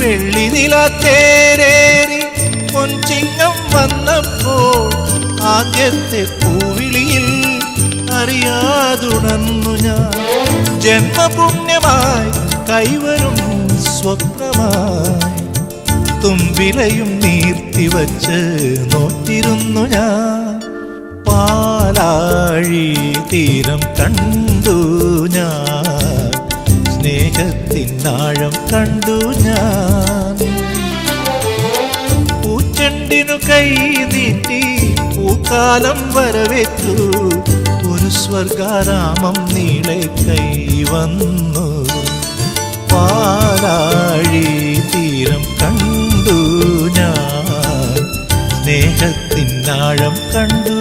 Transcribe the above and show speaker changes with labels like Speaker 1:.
Speaker 1: വെള്ളിനിലാത്തേരേറി പൊൻചിങ്ങം വന്നപ്പോൾ ആദ്യത്തെ പൂവിളിയിൽ അറിയാതുണർന്നു ഞാൻ. ജന്മപുണ്യമായി കൈവരും സ്വപ്നമായി തുമ്പിലയും നീർത്തിവച്ച് നോറ്റിരുന്നു ഞാൻ. പാലാഴി തീരം കണ്ടു ഞാൻ, സ്നേഹത്തിനാഴം കണ്ടു ഞാൻ. പൂച്ചെണ്ടിനു കൈ നീട്ടി പൂക്കാലം വരവേറ്റു, ഒരു സ്വർഗാരാമം നീളെ കൈവന്നു. പാലാഴി തീരം കണ്ടു ഞാൻ, സ്നേഹത്തിനാഴം കണ്ടു